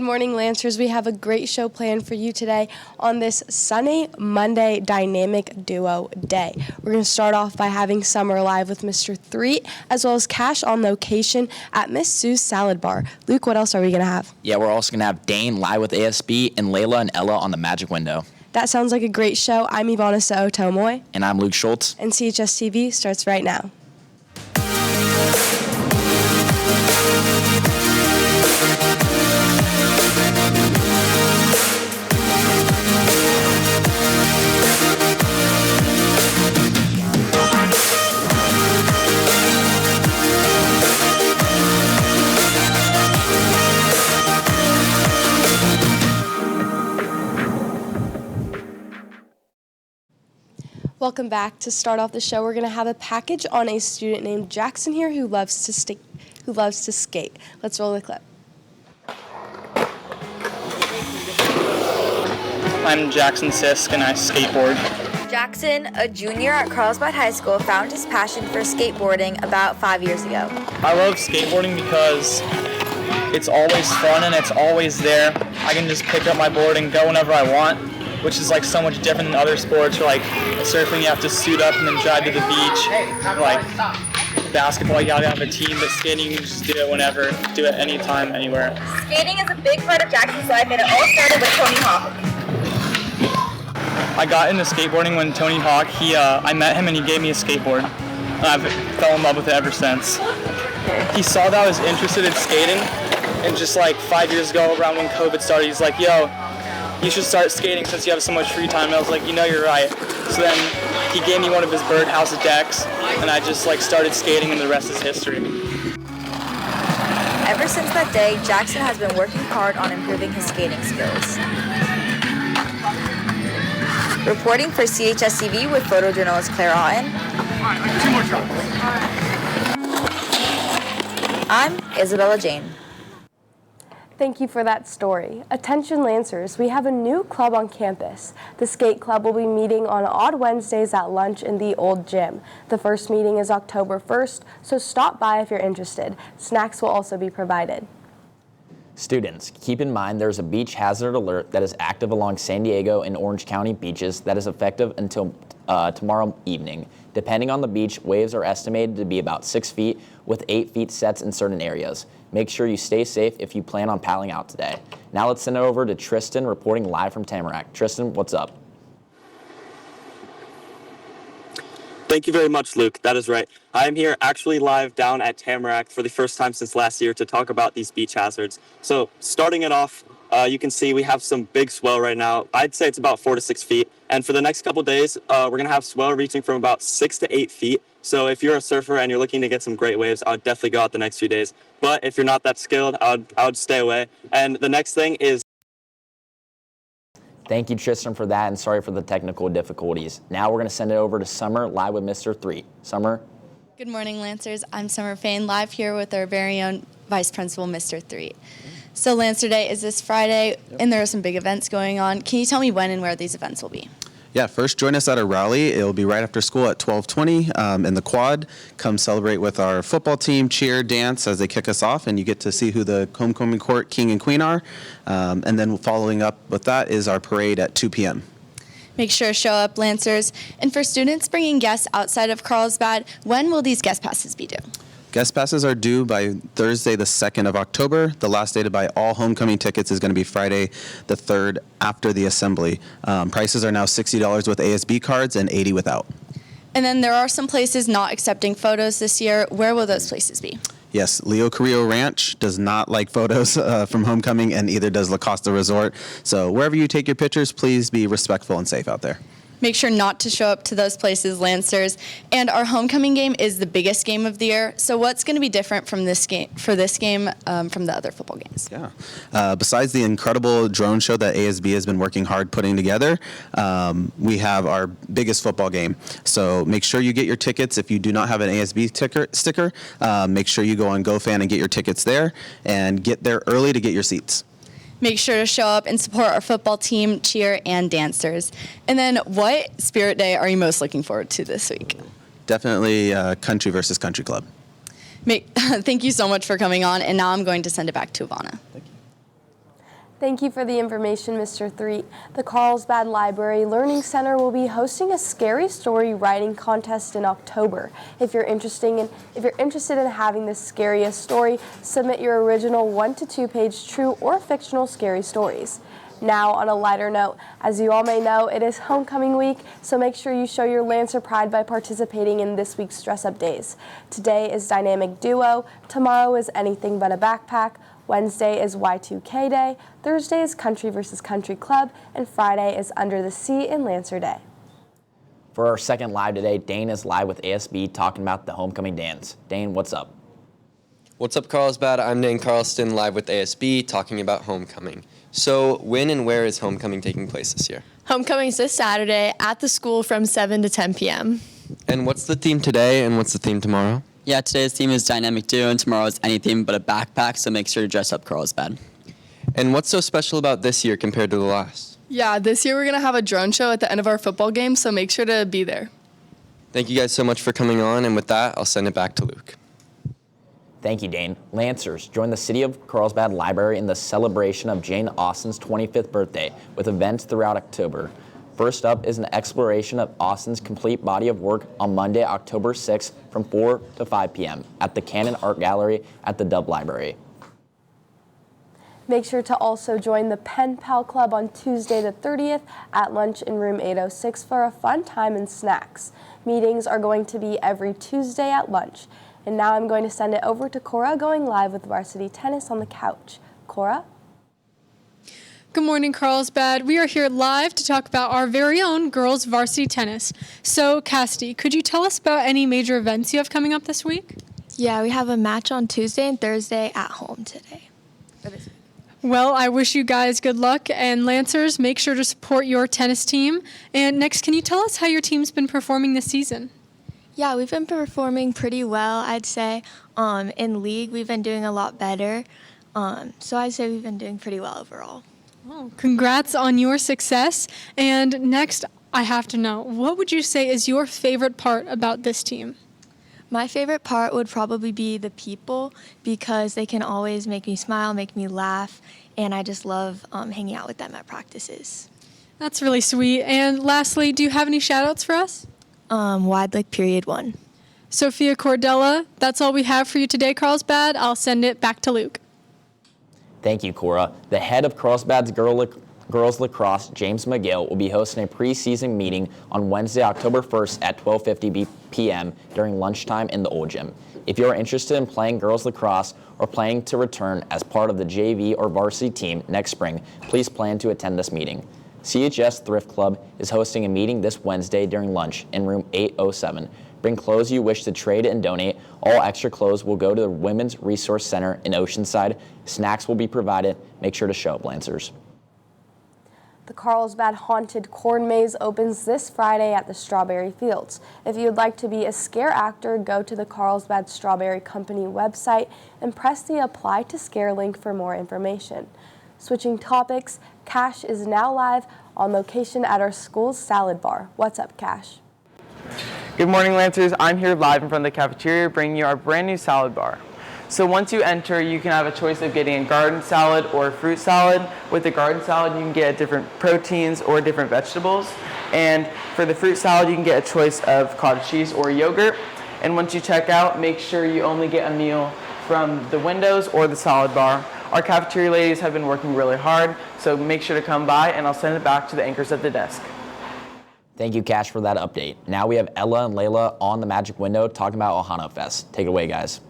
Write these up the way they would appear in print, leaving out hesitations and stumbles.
morning, Lancers. We have a great show planned for you today on this sunny Monday Dynamic Duo Day. We're going to start off by having Summer live with Mr. Threet, as well as Cash on location at Miss Sue's Salad Bar. Luke, what else are we going to have? Yeah, we're also going to have Dane live with ASB and Layla and Ella on the Magic Window. That sounds like a great show. I'm Ivana Sa'o-Tomoy. And I'm Luke Schultz. And CHSTV starts right now. Welcome back. To start off the show, we're going to have a package on a student named Jackson here who loves to skate. Let's roll the clip. I'm Jackson Sisk and I skateboard. Jackson, a junior at Carlsbad High School, found his passion for skateboarding about 5 years ago. I love skateboarding because it's always fun and it's always there. I can just pick up my board and go whenever I want, which is like so much different than other sports. Like surfing, you have to suit up and then drive to the beach. Like basketball, you gotta have a team, but skating, you can just do it whenever, do it anytime, anywhere. Skating is a big part of Jackson's life, and it all started with Tony Hawk. I got into skateboarding when Tony Hawk, I met him and he gave me a skateboard. And I fell in love with it ever since. He saw that I was interested in skating, and just like 5 years ago, around when COVID started, he's like, yo, you should start skating since you have so much free time. And I was like, you know, you're right. So then he gave me one of his birdhouse decks, and I just like started skating, and the rest is history. Ever since that day, Jackson has been working hard on improving his skating skills. Reporting for CHSTV with photojournalist Claire Otten. I'm Isabella Jane. Thank you for that story. Attention Lancers, we have a new club on campus. The Skate Club will be meeting on odd Wednesdays at lunch in the old gym. The first meeting is October 1st, so stop by if you're interested. Snacks will also be provided. Students, keep in mind there's a beach hazard alert that is active along San Diego and Orange County beaches that is effective until tomorrow evening. Depending on the beach, waves are estimated to be about 6 feet with 8 feet sets in certain areas. Make sure you stay safe if you plan on paddling out today. Now let's send it over to Tristan reporting live from Tamarack. Tristan, what's up? Thank you very much, Luke. That is right. I am here actually live down at Tamarack for the first time since last year to talk about these beach hazards. So starting it off, you can see we have some big swell right now. I'd say it's about 4 to 6 feet. And for the next couple days, we're going to have swell reaching from about 6 to 8 feet. So if you're a surfer and you're looking to get some great waves, I would definitely go out the next few days. But if you're not that skilled, I would stay away. And the next thing is... Thank you, Tristan, for that, and sorry for the technical difficulties. Now we're going to send it over to Summer live with Mr. Threet. Summer? Good morning, Lancers. I'm Summer Fain, live here with our very own Vice Principal, Mr. Threet. So Lancer Day is this Friday, and there are some big events going on. Can you tell me when and where these events will be? Yeah, first join us at a rally. It'll be right after school at 12:20 in the quad. Come celebrate with our football team, cheer, dance as they kick us off, and you get to see who the homecoming court king and queen are. And then following up with that is our parade at 2 p.m. Make sure to show up, Lancers. And for students bringing guests outside of Carlsbad, when will these guest passes be due? Guest passes are due by Thursday, the 2nd of October. The last day to buy all homecoming tickets is going to be Friday, the 3rd, after the assembly. Prices are now $60 with ASB cards and $80 without. And then there are some places not accepting photos this year. Where will those places be? Yes, Leo Carrillo Ranch does not like photos from homecoming, and either does La Costa Resort. So wherever you take your pictures, please be respectful and safe out there. Make sure not to show up to those places, Lancers. And our homecoming game is the biggest game of the year. So what's going to be different from this game from the other football games? Yeah. Besides the incredible drone show that ASB has been working hard putting together, we have our biggest football game. So make sure you get your tickets. If you do not have an ASB sticker, make sure you go on GoFan and get your tickets there, and get there early to get your seats. Make sure to show up and support our football team, cheer, and dancers. And then what Spirit Day are you most looking forward to this week? Definitely Country versus Country Club. Thank you so much for coming on, and now I'm going to send it back to Ivana. Thank you. Thank you for the information, Mr. Threet. The Carlsbad Library Learning Center will be hosting a scary story writing contest in October. If you're interested in having the scariest story, submit your original 1 to 2 page true or fictional scary stories. Now, on a lighter note, as you all may know, it is homecoming week, so make sure you show your Lancer pride by participating in this week's Dress Up Days. Today is Dynamic Duo, tomorrow is Anything But a Backpack, Wednesday is Y2K Day, Thursday is Country vs. Country Club, and Friday is Under the Sea in Lancer Day. For our second live today, Dane is live with ASB talking about the homecoming dance. Dane, what's up? What's up, Carlsbad? I'm Dane Carlston, live with ASB, talking about homecoming. So, when and where is homecoming taking place this year? Homecoming's this Saturday at the school from 7 to 10 p.m. And what's the theme today, and what's the theme tomorrow? Yeah, today's theme is Dynamic Duo, and tomorrow is Anything But a Backpack, so make sure to dress up Carlsbad. And what's so special about this year compared to the last? Yeah, this year we're going to have a drone show at the end of our football game, so make sure to be there. Thank you guys so much for coming on, and with that, I'll send it back to Luke. Thank you, Dane. Lancers, join the City of Carlsbad Library in the celebration of Jane Austen's 25th birthday with events throughout October. First up is an exploration of Austen's complete body of work on Monday, October 6th from 4 to 5 p.m. at the Cannon Art Gallery at the Dub Library. Make sure to also join the Pen Pal Club on Tuesday the 30th at lunch in room 806 for a fun time and snacks. Meetings are going to be every Tuesday at lunch. And now I'm going to send it over to Cora going live with varsity tennis on the couch. Cora? Good morning, Carlsbad. We are here live to talk about our very own girls varsity tennis. So, Cassidy, could you tell us about any major events you have coming up this week? Yeah, we have a match on Tuesday and Thursday at home today. Well, I wish you guys good luck, and Lancers, make sure to support your tennis team. And next, can you tell us how your team's been performing this season? Yeah, we've been performing pretty well, I'd say. In league, we've been doing a lot better. So I'd say we've been doing pretty well overall. Oh, congrats on your success. And next, I have to know, what would you say is your favorite part about this team? My favorite part would probably be the people, because they can always make me smile, make me laugh, and I just love hanging out with them at practices. That's really sweet. And lastly, do you have any shout-outs for us? Wide Lake Period 1. Sophia Cordella, that's all we have for you today, Carlsbad. I'll send it back to Luke. Thank you, Cora. The head of Carlsbad's girls lacrosse, James McGill, will be hosting a preseason meeting on Wednesday, October 1st at 12:50 p.m. during lunchtime in the Old Gym. If you are interested in playing girls lacrosse or planning to return as part of the JV or varsity team next spring, please plan to attend this meeting. CHS Thrift Club is hosting a meeting this Wednesday during lunch in room 807. Bring clothes you wish to trade and donate. All extra clothes will go to the Women's Resource Center in Oceanside. Snacks will be provided. Make sure to show up, Lancers. The Carlsbad Haunted Corn Maze opens this Friday at the Strawberry Fields. If you'd like to be a scare actor, go to the Carlsbad Strawberry Company website and press the Apply to Scare link for more information. Switching topics, Cash is now live on location at our school's salad bar. What's up, Cash? Good morning, Lancers. I'm here live in front of the cafeteria bringing you our brand new salad bar. So once you enter, you can have a choice of getting a garden salad or a fruit salad. With the garden salad, you can get different proteins or different vegetables. And for the fruit salad, you can get a choice of cottage cheese or yogurt. And once you check out, make sure you only get a meal from the windows or the salad bar. Our cafeteria ladies have been working really hard, so make sure to come by, and I'll send it back to the anchors at the desk. Thank you, Cash, for that update. Now we have Ella and Layla on the Magic Window talking about Ohana Fest. Take it away, guys.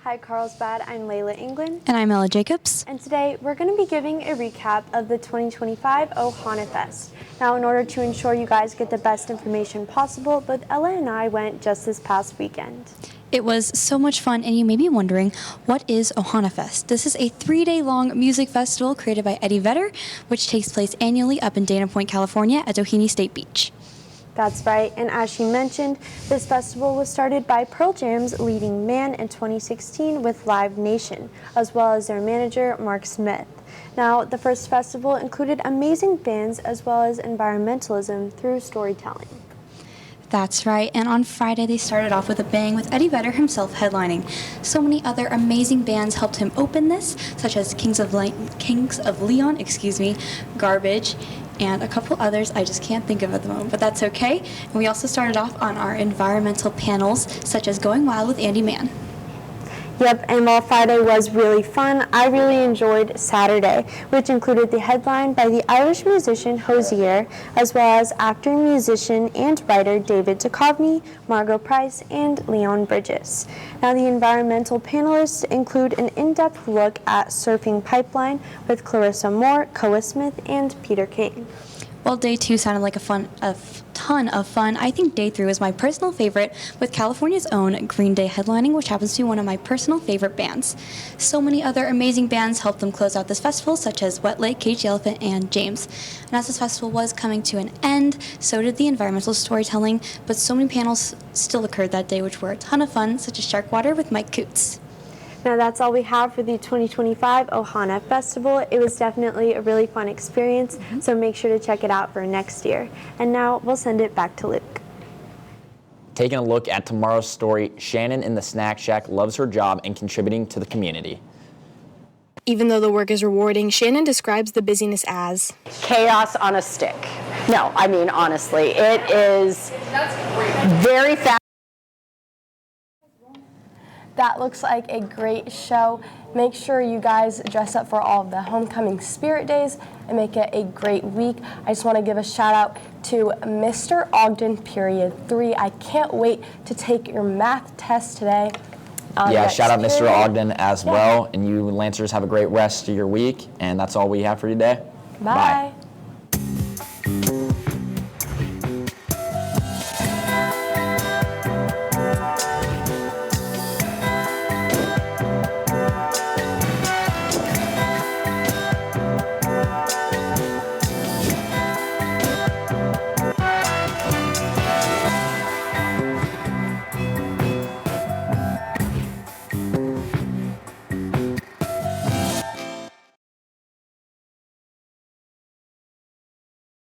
Hi Carlsbad, I'm Layla England. And I'm Ella Jacobs. And today we're going to be giving a recap of the 2025 Ohana Fest. Now in order to ensure you guys get the best information possible, both Ella and I went just this past weekend. It was so much fun, and you may be wondering, what is Ohana Fest? This is a 3-day-long music festival created by Eddie Vedder, which takes place annually up in Dana Point, California at Doheny State Beach. That's right, and as she mentioned, this festival was started by Pearl Jam's leading man in 2016 with Live Nation, as well as their manager, Mark Smith. Now, the first festival included amazing bands as well as environmentalism through storytelling. That's right, and on Friday they started off with a bang with Eddie Vedder himself headlining. So many other amazing bands helped him open this, such as Kings of Leon, Garbage, and a couple others I just can't think of at the moment, but that's okay. And we also started off on our environmental panels, such as Going Wild with Andy Mann. Yep, and while Friday was really fun, I really enjoyed Saturday, which included the headline by the Irish musician Hozier, as well as actor, musician, and writer David Duchovny, Margot Price, and Leon Bridges. Now, the environmental panelists include an in-depth look at Surfing Pipeline with Clarissa Moore, Koa Smith, and Peter King. While day 2 sounded like a ton of fun, I think day 3 was my personal favorite, with California's own Green Day headlining, which happens to be one of my personal favorite bands. So many other amazing bands helped them close out this festival, such as Wet Lake, Cage the Elephant, and James. And as this festival was coming to an end, so did the environmental storytelling, but so many panels still occurred that day, which were a ton of fun, such as Sharkwater with Mike Coots. Now that's all we have for the 2025 Ohana Festival. It was definitely a really fun experience, so make sure to check it out for next year. And now we'll send it back to Luke. Taking a look at tomorrow's story, Shannon in the Snack Shack loves her job and contributing to the community. Even though the work is rewarding, Shannon describes the busyness as chaos on a stick. No, I mean, honestly, it is very fast. That looks like a great show. Make sure you guys dress up for all of the homecoming spirit days and make it a great week. I just want to give a shout out to Mr. Ogden, period 3. I can't wait to take your math test today. Yeah, shout out Mr. Ogden as well. And you Lancers have a great rest of your week. And that's all we have for you today. Bye.